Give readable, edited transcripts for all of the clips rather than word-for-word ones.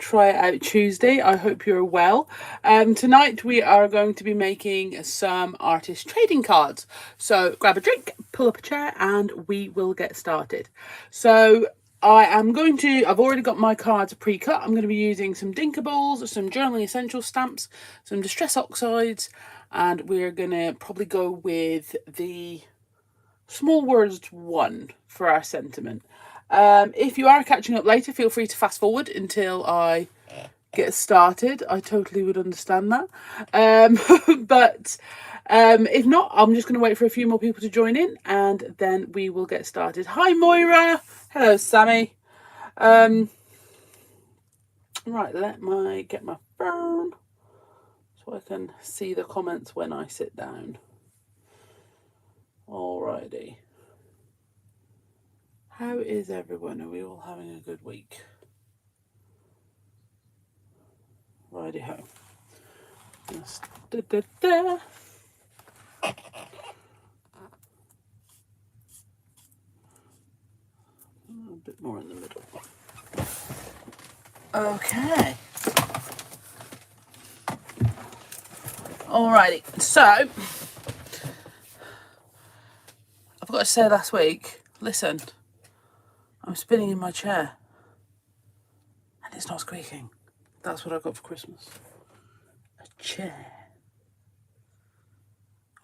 Try It Out Tuesday. I hope you're well. Tonight we are going to be making some artist trading cards. So grab a drink, pull up a chair, and we will get started. So I've already got my cards pre-cut. I'm going to be using some Dinkables, some Journaling Essential stamps, some Distress Oxides, and we're going to probably go with the Small Words 1 for our sentiment. If you are catching up later, feel free to fast forward until I get started. I totally would understand that. But if not, I'm just going to wait for a few more people to join in and then we will get started. Hi, Moira. Hello, Sammy. Right, get my phone so I can see the comments when I sit down. Alrighty. How is everyone? Are we all having a good week? Righty ho. A bit more in the middle. Okay. Alrighty. So, I forgot to say last week, listen, I'm spinning in my chair and it's not squeaking. That's what I got for Christmas. A chair.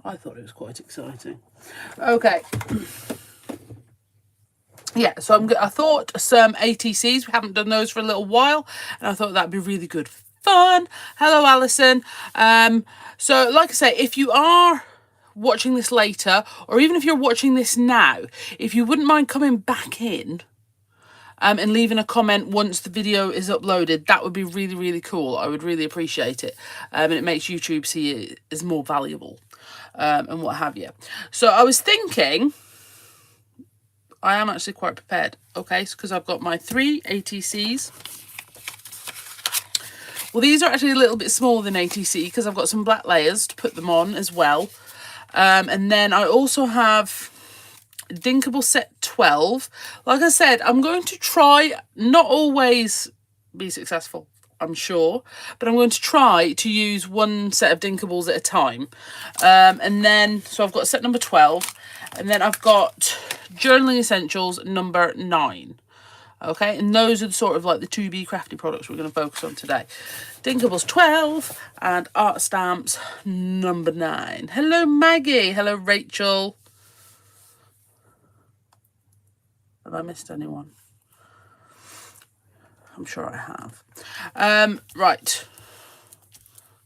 I thought it was quite exciting. Okay. Yeah, so I thought some ATCs, we haven't done those for a little while, and I thought that'd be really good fun. Hello, Alison. So like I say, if you are watching this later, or even if you're watching this now, if you wouldn't mind coming back in and leaving a comment once the video is uploaded, that would be really, really cool. I would really appreciate it. And it makes YouTube see it as more valuable and what have you. So I was thinking, I am actually quite prepared, okay? Because I've got my 3 ATCs. Well, these are actually a little bit smaller than ATC because I've got some black layers to put them on as well. And then I also have Dinkable set 12. Like I said, I'm going to try, not always be successful, I'm sure, but I'm going to try to use one set of Dinkables at a time. And then, so I've got set number 12, and then I've got Journaling Essentials number 9. Okay, and those are sort of like the 2 Bee Crafty products we're going to focus on today. Dinkables 12 and Art Stamps number 9. Hello, Maggie. Hello, Rachel. Have I missed anyone? I'm sure I have. Right.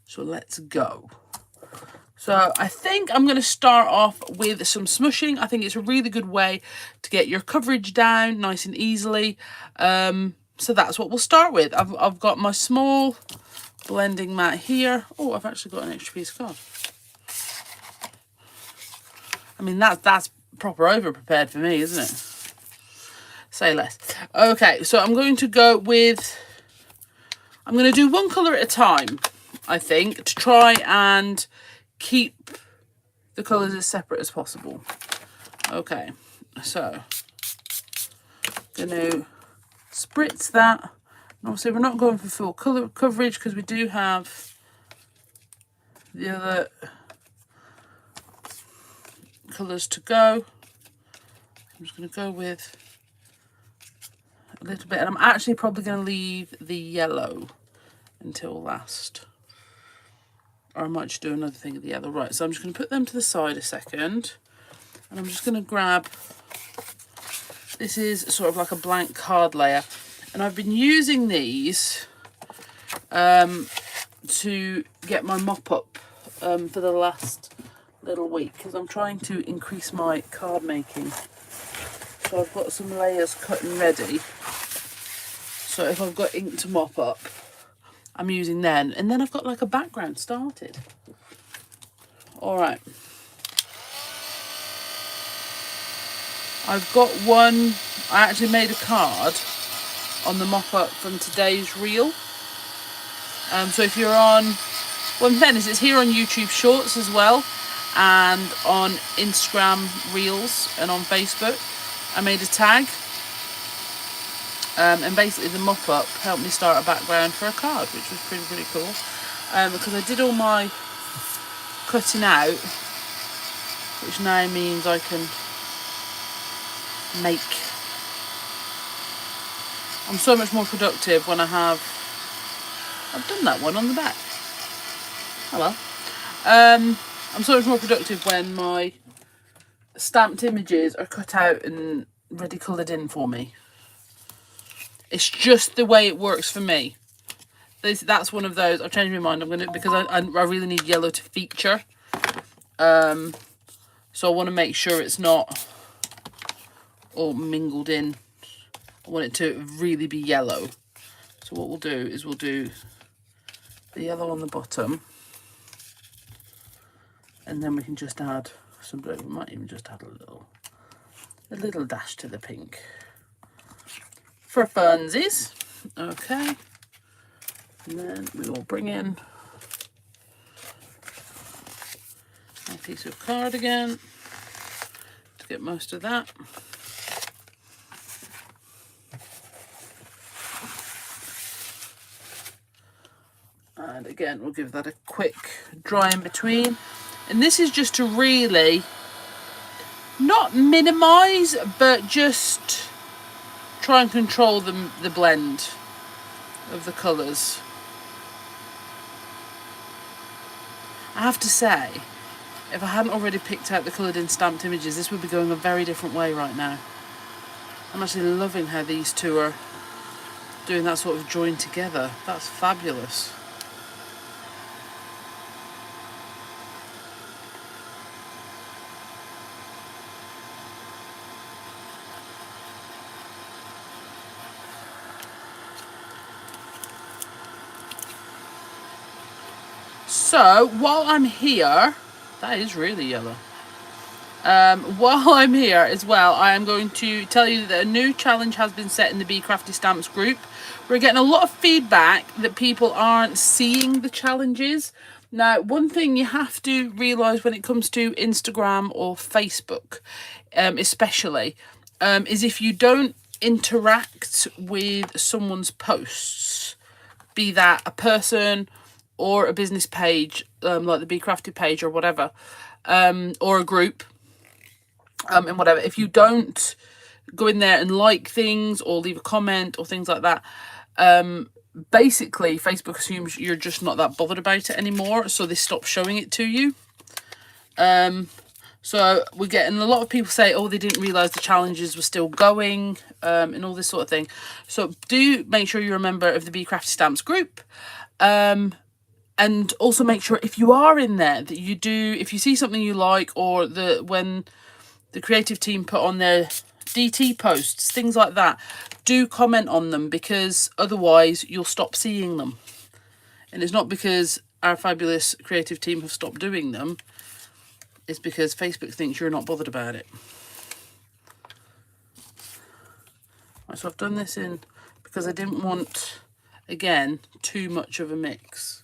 So let's go. So I think I'm going to start off with some smushing. I think it's a really good way to get your coverage down nice and easily. So that's what we'll start with. I've got my small blending mat here. Oh, I've actually got an extra piece of card. I mean, that's proper over prepared for me, isn't it? Say less. Okay, so I'm going to go with, I'm going to do one colour at a time, I think, to try and keep the colours as separate as possible. Okay, so I'm going to spritz that. And obviously we're not going for full colour coverage because we do have the other colours to go. I'm just going to go with a little bit, and I'm actually probably going to leave the yellow until last, or I might just do another thing of the yellow. Right, so I'm just going to put them to the side a second, and I'm just going to grab, this is sort of like a blank card layer, and I've been using these to get my mop up for the last little week, because I'm trying to increase my card making. So I've got some layers cut and ready. So if I've got ink to mop up, I'm using them. And then I've got like a background started. All right. I've got one, I actually made a card on the mop up from today's reel. So if you're on, well, in fairness, it's here on YouTube Shorts as well, and on Instagram Reels and on Facebook. I made a tag And basically the mop-up helped me start a background for a card, which was pretty cool. Because I did all my cutting out, which now means I can make. I'm so much more productive when I've done that one on the back. Hello. I'm so much more productive when my stamped images are cut out and ready coloured in for me. It's just the way it works for me. That's one of those. I've changed my mind. I'm gonna, because I really need yellow to feature. So I want to make sure it's not all mingled in. I want it to really be yellow. So what we'll do is we'll do the yellow on the bottom, and then we can just add some blue. We might even just add a little dash to the pink for funsies. Okay, and then we will bring in a piece of card again to get most of that. And again, we'll give that a quick dry in between. And this is just to really not minimise, but just try and control the blend of the colours. I have to say, if I hadn't already picked out the coloured in stamped images, this would be going a very different way right now. I'm actually loving how these two are doing that sort of join together. That's fabulous. So while I'm here, that is really yellow. While I'm here as well, I am going to tell you that a new challenge has been set in the Bee Crafty Stamps group. We're getting a lot of feedback that people aren't seeing the challenges. Now, one thing you have to realise when it comes to Instagram or Facebook, especially, is if you don't interact with someone's posts, be that a person or a business page, like the Bee Crafty page or whatever, or a group, and whatever. If you don't go in there and like things or leave a comment or things like that, basically Facebook assumes you're just not that bothered about it anymore, so they stop showing it to you. So we're getting a lot of people say, oh, they didn't realise the challenges were still going, and all this sort of thing. So do make sure you're a member of the Bee Crafty Stamps group. And also make sure if you are in there that you do, if you see something you like, or when the creative team put on their DT posts, things like that, do comment on them, because otherwise you'll stop seeing them. And it's not because our fabulous creative team have stopped doing them, it's because Facebook thinks you're not bothered about it. Right, so I've done this in because I didn't want, again, too much of a mix.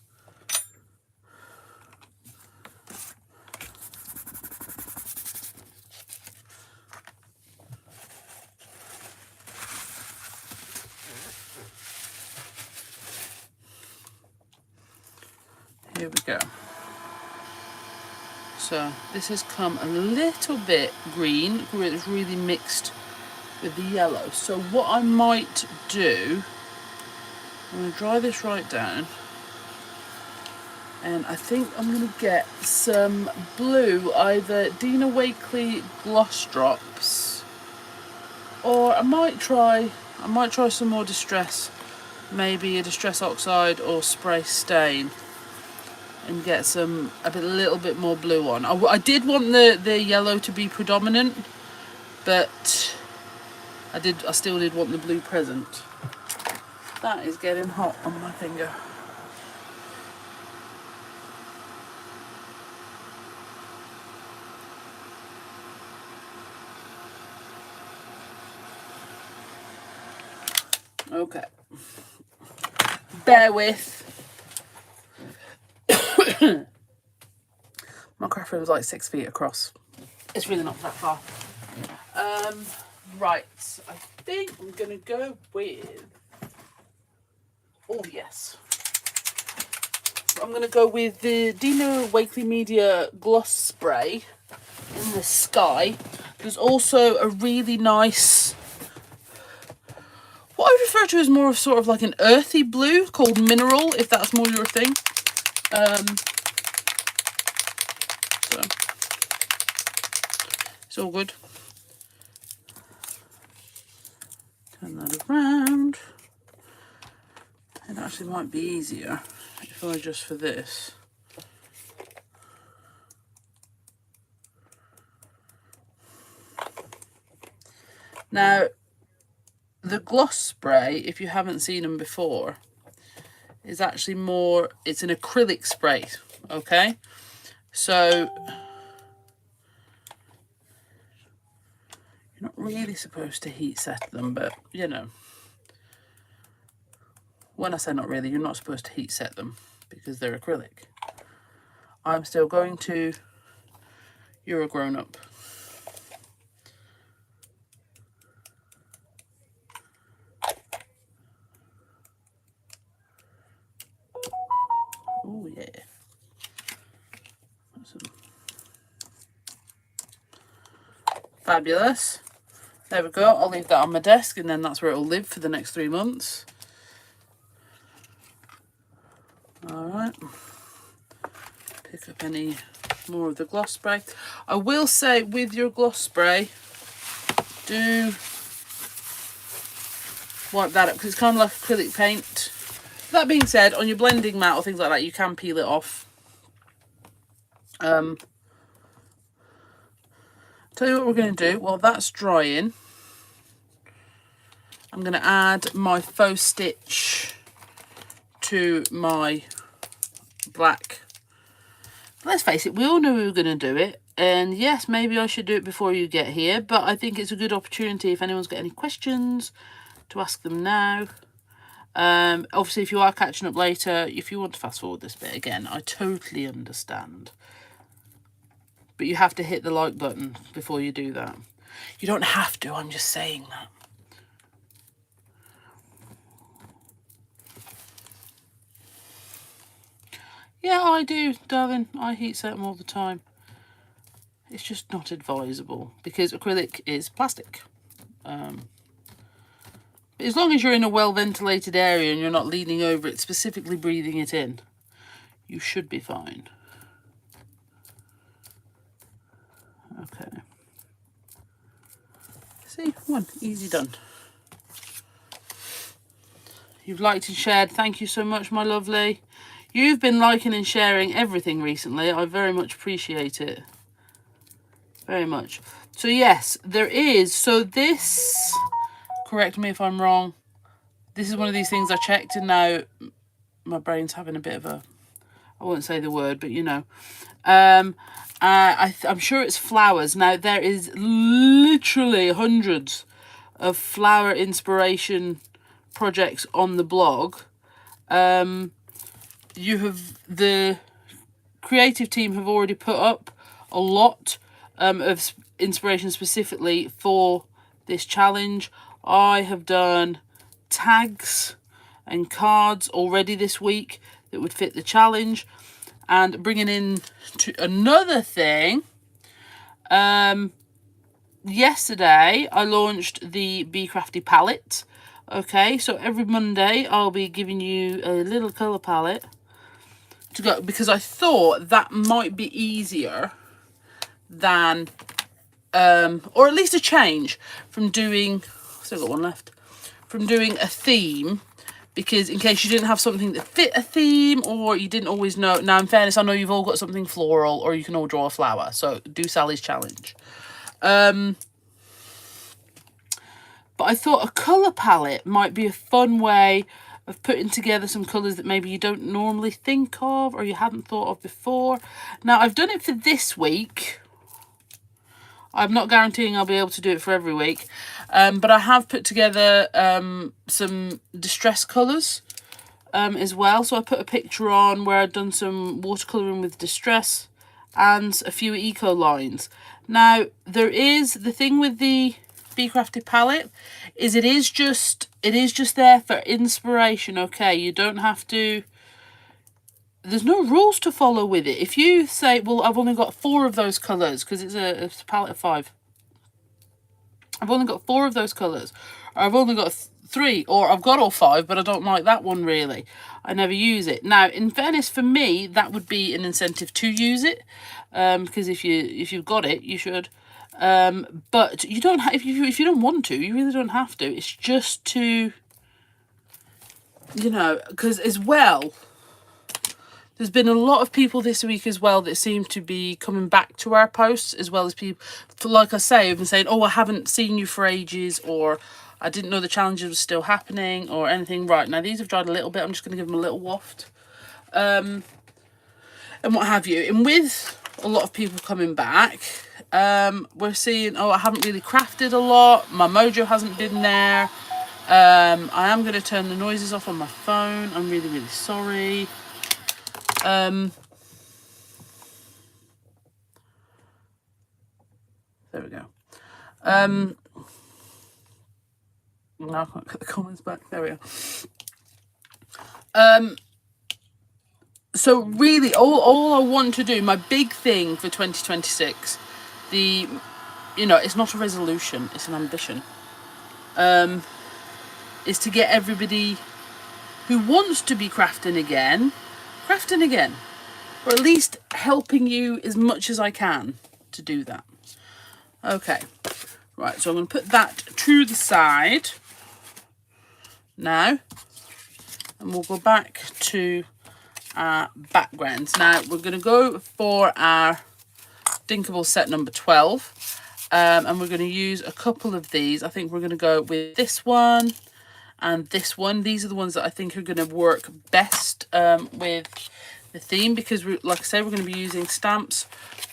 Here we go. So this has come a little bit green, where it's really mixed with the yellow. So what I might do, I'm going to dry this right down, and I think I'm going to get some blue, either Dina Wakley gloss drops, or I might try some more distress, maybe a distress oxide or spray stain, and get a little bit more blue on. I did want the yellow to be predominant, but I still did want the blue present. That is getting hot on my finger. Okay. Bear with. My craft room is like 6 feet across. It's really not that far. Right, I think I'm going to go with, oh yes, I'm going to go with the Dino Wakely Media Gloss Spray in the Sky. There's also a really nice, what I refer to as more of sort of like an earthy blue called Mineral, if that's more your thing. So it's all good. Turn that around. It actually might be easier if I just for this. Now, the gloss spray, if you haven't seen them before, is actually more, it's an acrylic spray, okay? So, you're not really supposed to heat set them, but, you know. When I say not really, you're not supposed to heat set them because they're acrylic. I'm still going to, you're a grown-up. Oh yeah. Fabulous. There we go. I'll leave that on my desk and then that's where it'll live for the next 3 months. Alright. Pick up any more of the gloss spray. I will say with your gloss spray, do wipe that up because it's kind of like acrylic paint. That being said, on your blending mat or things like that, you can peel it off. Tell you what we're going to do. While that's drying, I'm going to add my faux stitch to my black. Let's face it, we all knew we were going to do it. And yes, maybe I should do it before you get here. But I think it's a good opportunity if anyone's got any questions to ask them now. Obviously, if you are catching up later, if you want to fast forward this bit again, I totally understand. But you have to hit the like button before you do that. You don't have to, I'm just saying that. Yeah, I do, darling. I heat set them all the time. It's just not advisable because acrylic is plastic. As long as you're in a well-ventilated area and you're not leaning over it, specifically breathing it in, you should be fine. Okay. See, one, easy done. You've liked and shared. Thank you so much, my lovely. You've been liking and sharing everything recently. I very much appreciate it. Very much. So yes, there is. So this, correct me if I'm wrong, this is one of these things I checked and now my brain's having a bit of a, I won't say the word, but you know. I'm sure it's flowers. Now there is literally hundreds of flower inspiration projects on the blog. You have, the creative team have already put up a lot of inspiration specifically for this challenge. I have done tags and cards already this week that would fit the challenge. And bringing in to another thing, yesterday I launched the Bee Crafty palette. Okay, so every Monday I'll be giving you a little colour palette to go, because I thought that might be easier than, or at least a change from doing, still got one left, from doing a theme, because in case you didn't have something that fit a theme or you didn't always know. Now, in fairness, I know you've all got something floral or you can all draw a flower, so do Sally's challenge. But I thought a colour palette might be a fun way of putting together some colours that maybe you don't normally think of or you hadn't thought of before. Now, I've done it for this week. I'm not guaranteeing I'll be able to do it for every week. But I have put together some distress colours as well. So I put a picture on where I'd done some watercolouring with distress and a few eco lines. Now, there is the thing with the Bee Crafty palette is it is just there for inspiration, okay? You don't have to, there's no rules to follow with it. If you say, well, I've only got 4 of those colours, because it's a palette of 5. I've only got 4 of those colours, or I've only got 3, or I've got all 5, but I don't like that one really. I never use it. Now, in fairness, for me, that would be an incentive to use it, because if you've got it, you should. But you don't have, if you don't want to, you really don't have to. It's just to, you know, because as well, there's been a lot of people this week as well that seem to be coming back to our posts, as well as people, like I say, have been saying, oh, I haven't seen you for ages, or I didn't know the challenges were still happening, or anything. Right, now these have dried a little bit. I'm just going to give them a little waft. And what have you. And with a lot of people coming back, we're seeing, oh, I haven't really crafted a lot. My mojo hasn't been there. I am going to turn the noises off on my phone. I'm really, really sorry. There we go. Now I can't get the comments back. There we are. So really, all I want to do, my big thing for 2026, you know, it's not a resolution, it's an ambition, is to get everybody who wants to be crafting again, or at least helping you as much as I can to do that. Okay, right, so I'm going to put that to the side now, and we'll go back to our backgrounds. Now we're going to go for our Dinkable set number 12, and we're going to use a couple of these. I think we're going to go with this one and this one. These are the ones that I think are going to work best with the theme, because like I said, we're going to be using stamps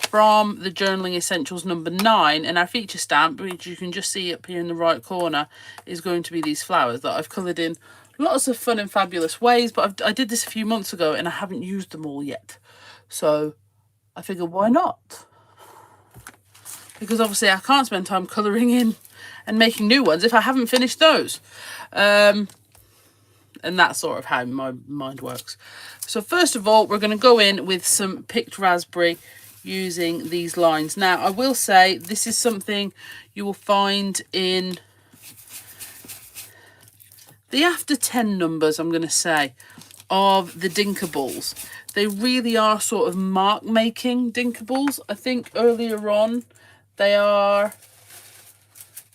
from the Journaling Essentials number 9, and our feature stamp, which you can just see up here in the right corner, is going to be these flowers that I've coloured in lots of fun and fabulous ways. But I did this a few months ago and I haven't used them all yet, so I figured, why not? Because obviously I can't spend time colouring in and making new ones if I haven't finished those. And that's sort of how my mind works. So first of all, we're going to go in with some picked raspberry using these lines. Now, I will say this is something you will find in the after 10 numbers, I'm going to say, of the Dinkables. They really are sort of mark making Dinkables. I think earlier on they are, I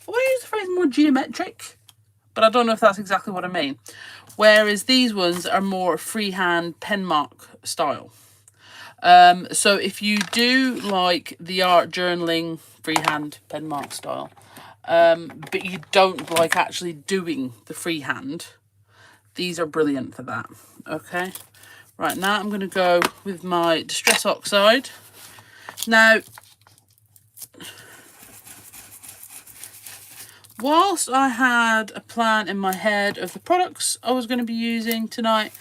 want to use the phrase more geometric, but I don't know if that's exactly what I mean. Whereas these ones are more freehand pen mark style. So if you do like the art journaling freehand pen mark style, but you don't like actually doing the freehand, these are brilliant for that. Okay, right, now I'm going to go with my Distress Oxide. Now, whilst I had a plan in my head of the products I was going to be using tonight,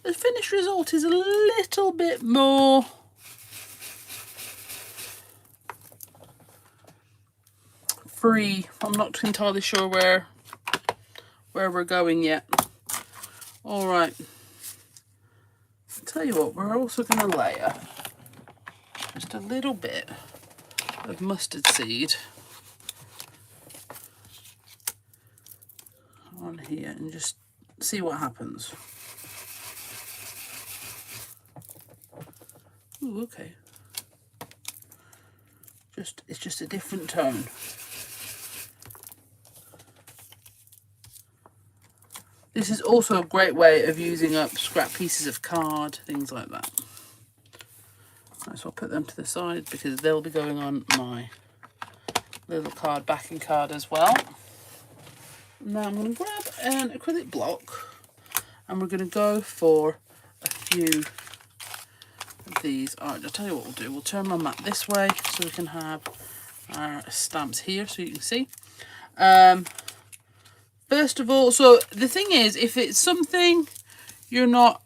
the finished result is a little bit more free. I'm not entirely sure where we're going yet. All right, I'll tell you what, we're also going to layer just a little bit of mustard seed on here and just see what happens. Ooh, okay. It's just a different tone. This is also a great way of using up scrap pieces of card, things like that. Right, so I'll put them to the side because they'll be going on my little card backing card as well. Now I'm going to grab an acrylic block and we're going to go for a few of these. Alright, I'll tell you what we'll do. We'll turn my mat this way so we can have our stamps here so you can see. First of all, so the thing is, if it's something you're not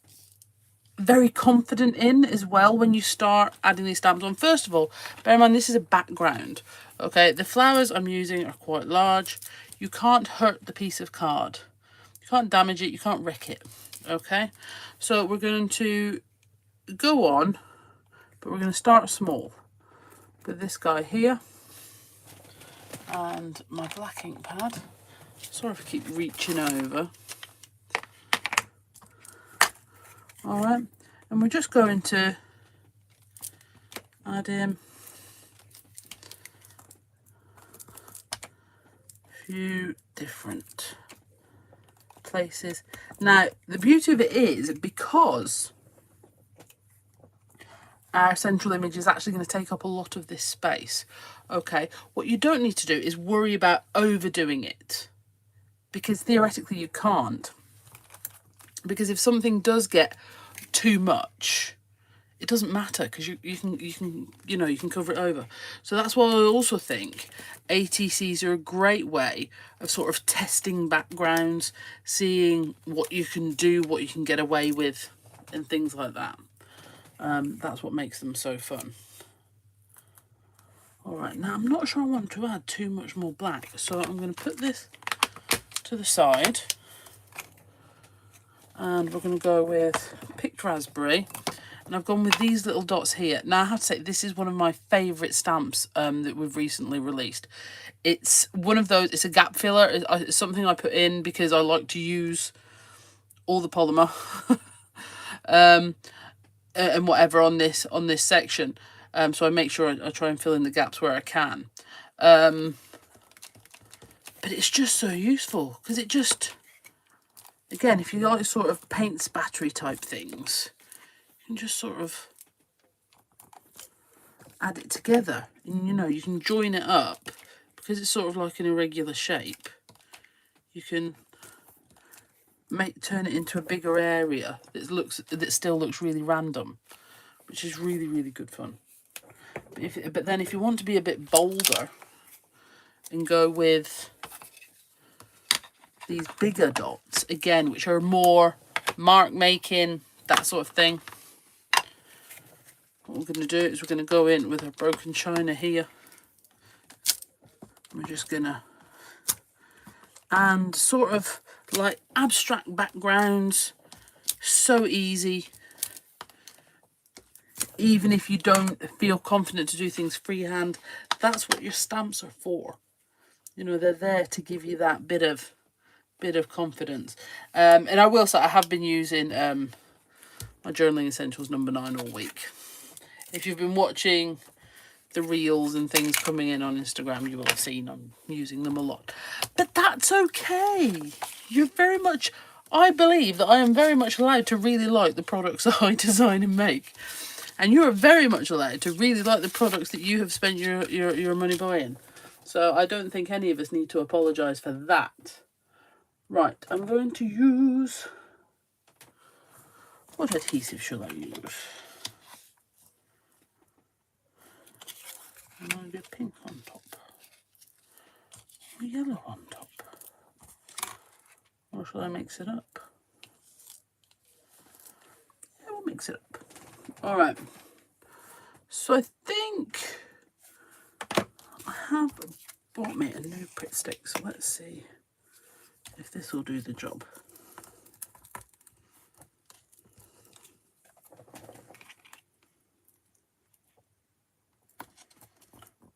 very confident in as well when you start adding these stamps on. First of all, bear in mind this is a background. Okay, the flowers I'm using are quite large. You can't hurt the piece of card. You can't damage it, you can't wreck it. Okay, so we're going to go on, but we're going to start small with this guy here and my black ink pad. Sorry if I keep reaching over. Alright, and we're just going to add in a few different places. Now, the beauty of it is, because our central image is actually going to take up a lot of this space, okay, what you don't need to do is worry about overdoing it, because theoretically you can't. Because if something does get too much, it doesn't matter, because you can cover it over. So that's why I also think ATCs are a great way of sort of testing backgrounds, seeing what you can do, what you can get away with, and things like that. That's what makes them so fun. Alright, now I'm not sure I want to add too much more black, so I'm going to put this to the side. And we're going to go with picked raspberry. And I've gone with these little dots here. Now, I have to say, this is one of my favourite stamps that we've recently released. It's one of those, it's a gap filler. It's something I put in because I like to use all the polymer and whatever on this section. So I make sure I try and fill in the gaps where I can. But it's just so useful, because it just, again, if you like sort of paint spattery type things, you can just sort of add it together, and you can join it up, because it's sort of like an irregular shape. You can turn it into a bigger area that still looks really random, which is really, really good fun. But then if you want to be a bit bolder and go with these bigger dots again, which are more mark making, that sort of thing, what we're going to do is we're going to go in with our broken china here. We're just going to, and sort of like abstract backgrounds, so easy. Even if you don't feel confident to do things freehand, that's what your stamps are for. They're there to give you that bit of confidence. And I will say, I have been using my Journaling Essentials number 9 all week. If you've been watching the reels and things coming in on Instagram, you will have seen I'm using them a lot. But that's okay. You're very much, I believe that I am very much allowed to really like the products that I design and make. And you're very much allowed to really like the products that you have spent your money buying. So I don't think any of us need to apologise for that. Right, I'm going to use... what adhesive shall I use? I'm going to do pink on top. Or yellow on top. Or shall I mix it up? Yeah, we'll mix it up. Alright. So I think I have bought me a new Pritt stick. So let's see if this will do the job.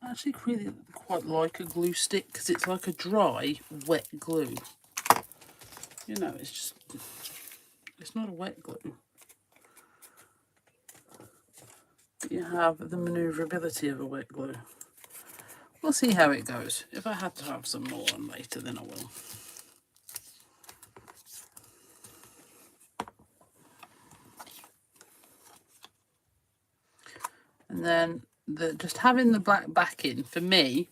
I actually really quite like a glue stick, because it's like a dry, wet glue. It's not a wet glue. But you have the manoeuvrability of a wet glue. We'll see how it goes. If I have to have some more on later, then I will. And then just having the black backing, for me,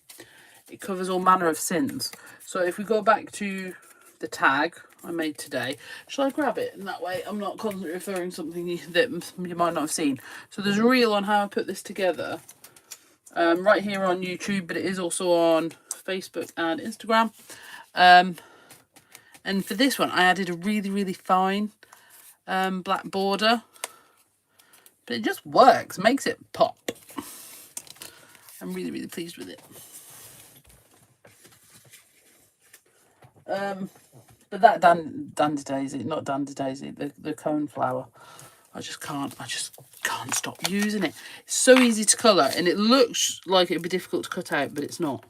it covers all manner of sins. So if we go back to the tag I made today, shall I grab it? And that way I'm not constantly referring to something that you might not have seen. So there's a reel on how I put this together, right here on YouTube, but it is also on Facebook and Instagram. And for this one, I added a really, really fine black border. But it just works, makes it pop. I'm really, really pleased with it. But that dandy daisy, not dandy daisy, the cone flower, I just can't stop using it. It's so easy to colour, and it looks like it'd be difficult to cut out, but it's not.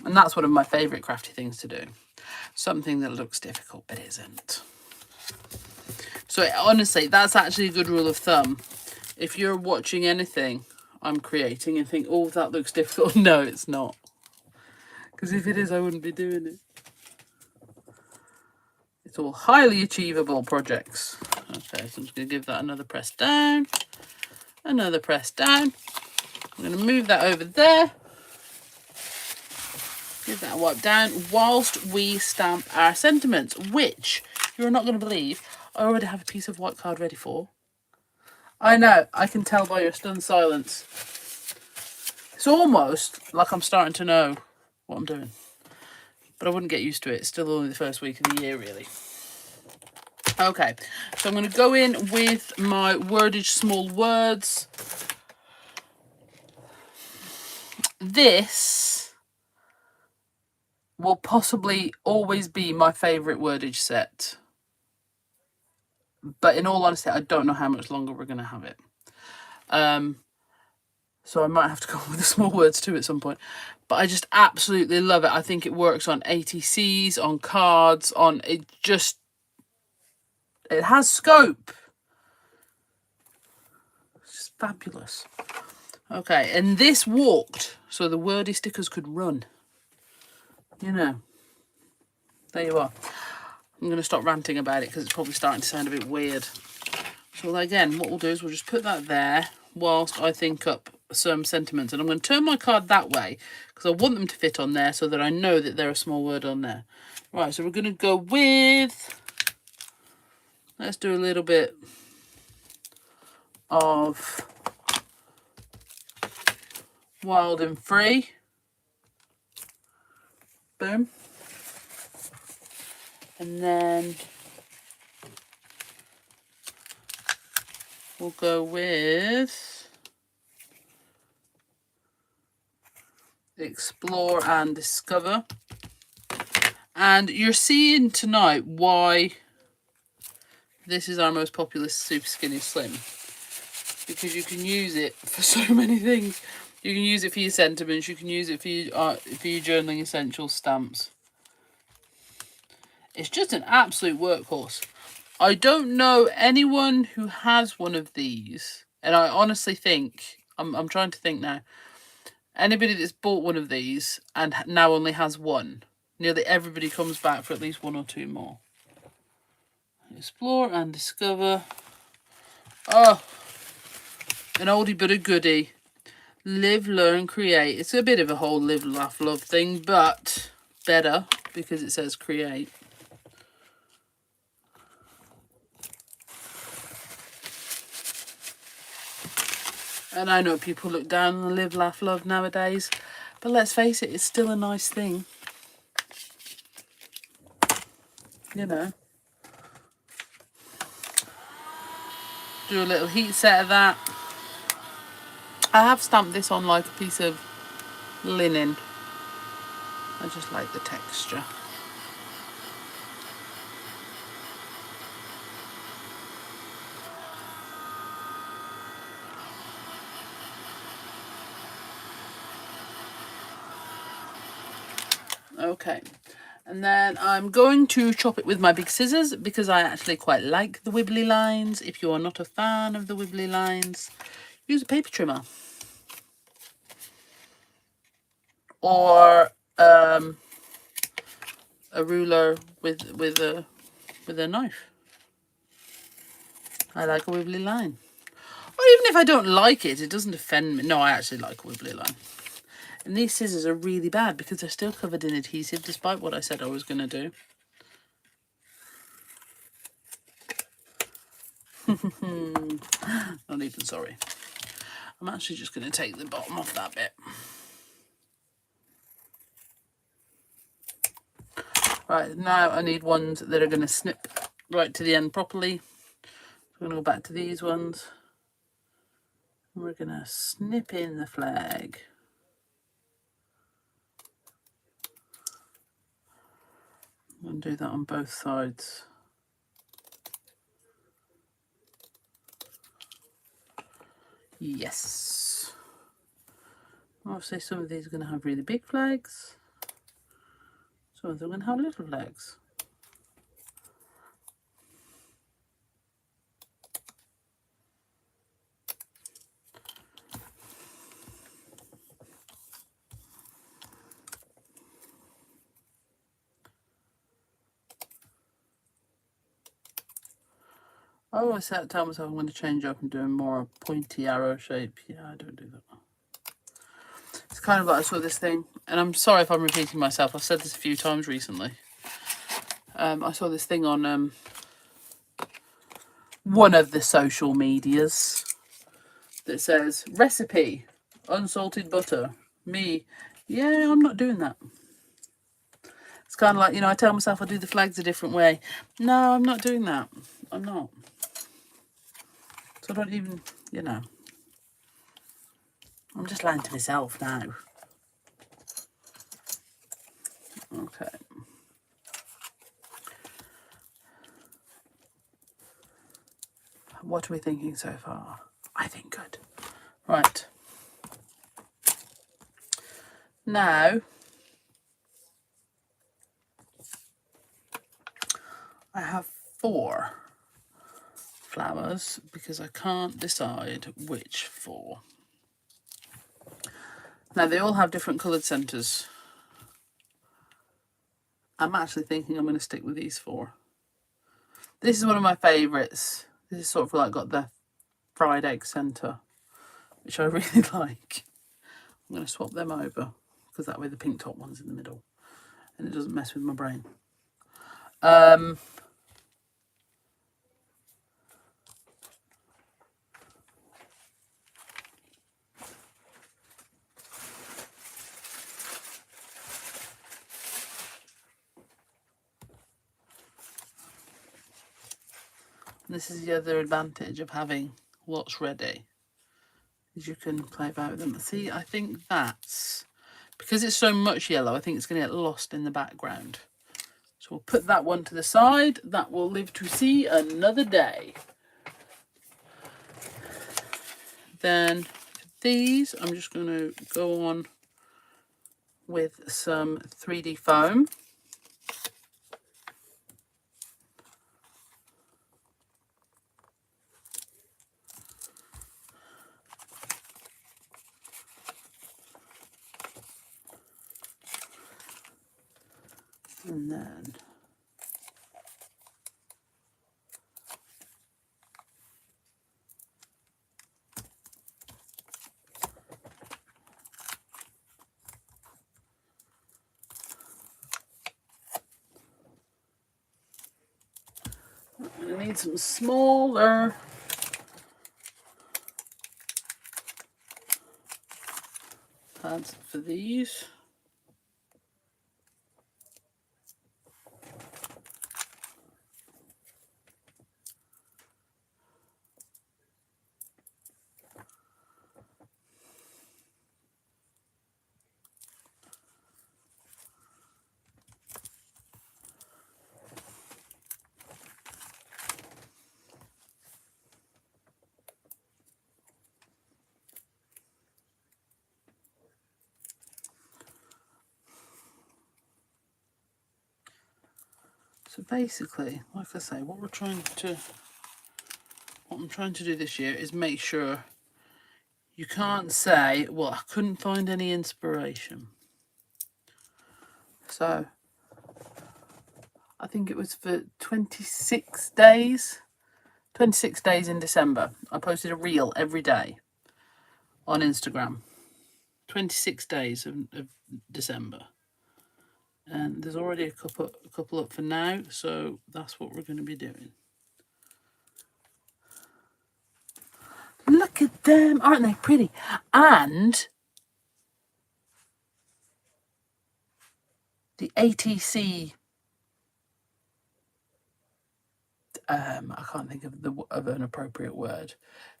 And that's one of my favourite crafty things to do. Something that looks difficult but isn't. So honestly, that's actually a good rule of thumb. If you're watching anything I'm creating and think, oh, that looks difficult, no, it's not. Because if it is, I wouldn't be doing it. It's all highly achievable projects. Okay, so I'm just going to give that another press down. Another press down. I'm going to move that over there. Give that a wipe down whilst we stamp our sentiments, which you're not going to believe I already have a piece of white card ready for. I know, I can tell by your stunned silence. It's almost like I'm starting to know what I'm doing. But I wouldn't get used to it. It's still only the first week of the year, really. Okay, so I'm going to go in with my WORDage small words. This will possibly always be my favourite WORDage set. But in all honesty, I don't know how much longer we're going to have it. So I might have to go with the small words too at some point. But I just absolutely love it. I think it works on ATCs, on cards, on it just... It has scope. It's just fabulous. Okay, and this walked so the wordy stickers could run. You know. There you are. I'm going to stop ranting about it because it's probably starting to sound a bit weird. So again, what we'll do is we'll just put that there whilst I think up some sentiments. And I'm going to turn my card that way because I want them to fit on there so that I know that they're a small word on there. Right, so we're going to go with... Let's do a little bit of wild and free. Boom. And then we'll go with explore and discover. And you're seeing tonight why this is our most popular super skinny slim, because you can use it for so many things. You can use it for your sentiments, you can use it for your journaling essentials stamps. It's just an absolute workhorse. I don't know anyone who has one of these, and I honestly think, I'm trying to think now, anybody that's bought one of these and now only has one, nearly everybody comes back for at least one or two more. Explore and discover. Oh, an oldie but a goodie. Live, learn, create. It's a bit of a whole live, laugh, love thing, but better because it says create. And I know people look down on live, laugh, love nowadays, but let's face it, it's still a nice thing. You know. Do a little heat set of that. I have stamped this on like a piece of linen. I just like the texture. Okay, and then I'm going to chop it with my big scissors because I actually quite like the wibbly lines. If you are not a fan of the wibbly lines, use a paper trimmer. Or a ruler with a knife. I like a wibbly line. Or even if I don't like it, it doesn't offend me. No, I actually like a wibbly line. And these scissors are really bad because they're still covered in adhesive despite what I said I was going to do. Not even sorry. I'm actually just going to take the bottom off that bit. Right, now I need ones that are going to snip right to the end properly. I'm going to go back to these ones. We're going to snip in the flag. I'm going to do that on both sides. Yes. Obviously some of these are going to have really big flags. Some of them are going to have little flags. I always tell myself I'm going to change up and do a more pointy arrow shape. Yeah, I don't do that. It's kind of like I saw this thing, and I'm sorry if I'm repeating myself. I've said this a few times recently. I saw this thing on one of the social medias that says, recipe, unsalted butter. Me, yeah, I'm not doing that. It's kind of like, you know, I tell myself I'll do the flags a different way. No, I'm not doing that. I'm not. So I don't even, you know. I'm just lying to myself now. Okay. What are we thinking so far? I think good. Right. Now, I have 4 flowers because I can't decide which 4. Now, they all have different coloured centres. I'm actually thinking I'm going to stick with these 4. This is one of my favourites. This is sort of like got the fried egg centre, which I really like. I'm going to swap them over because that way the pink top one's in the middle and it doesn't mess with my brain. This is the other advantage of having lots ready, is you can play about with them. See, I think that's, because it's so much yellow, I think it's going to get lost in the background. So we'll put that one to the side. That will live to see another day. Then for these, I'm just going to go on with some 3D foam. And then I need some smaller pads for these. So basically, like I say, what I'm trying to do this year is make sure you can't say, well, I couldn't find any inspiration. So I think it was for 26 days in December. I posted a reel every day on Instagram. 26 days of December. And there's already a couple up for now, so that's what we're going to be doing. Look at them, aren't they pretty? And the ATC I can't think of an appropriate word.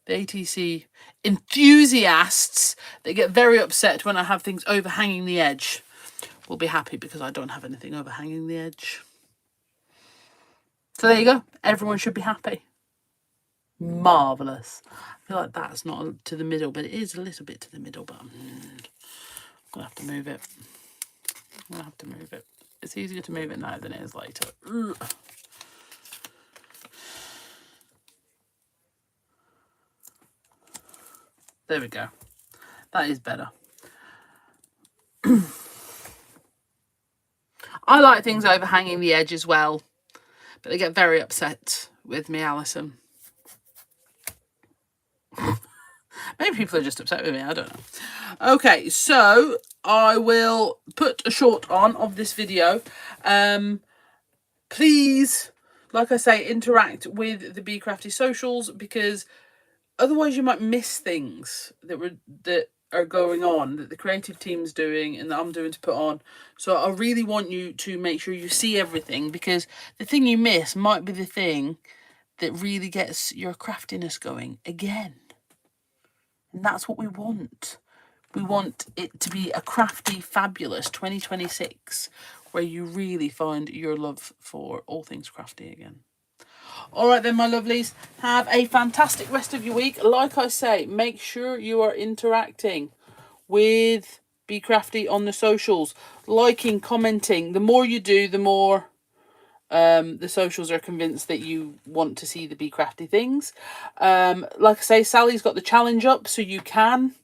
The ATC enthusiasts that get very upset when I have things overhanging the edge will be happy because I don't have anything overhanging the edge. So there you go. Everyone should be happy. Marvellous. I feel like that's not to the middle, but it is a little bit to the middle, but I'm going to have to move it. I'm going to have to move it. It's easier to move it now than it is later. Ugh. There we go. That is better. I like things overhanging the edge as well, but they get very upset with me, Alison. Maybe people are just upset with me, I don't know. Okay, so I will put a short on of this video. Please, like I say, interact with the Bee Crafty socials, because otherwise you might miss things that are going on, that the creative team's doing and that I'm doing to put on. So I really want you to make sure you see everything, because the thing you miss might be the thing that really gets your craftiness going again. And that's what we want. We want it to be a crafty, fabulous 2026 where you really find your love for all things crafty again. All right then, my lovelies, have a fantastic rest of your week. Like I say, make sure you are interacting with Bee Crafty on the socials, liking, commenting. The more you do, the more the socials are convinced that you want to see the Bee Crafty things. Like I say, Sally's got the challenge up, so you can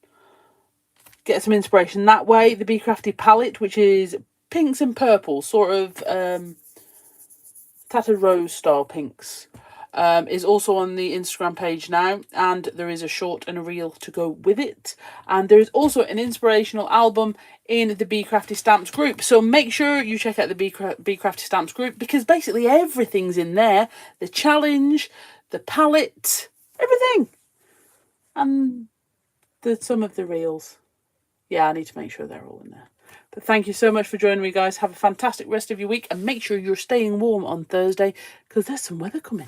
get some inspiration that way. The Bee Crafty palette, which is pinks and purples, sort of tattered rose style pinks, is also on the Instagram page now, and there is a short and a reel to go with it. And there is also an inspirational album in the Bee Crafty Stamps group, so make sure you check out the Bee Crafty Stamps group, because basically everything's in there. The challenge, the palette, everything, and some of the reels. Yeah, I need to make sure they're all in there. But thank you so much for joining me, guys. Have a fantastic rest of your week, and make sure you're staying warm on Thursday, because there's some weather coming.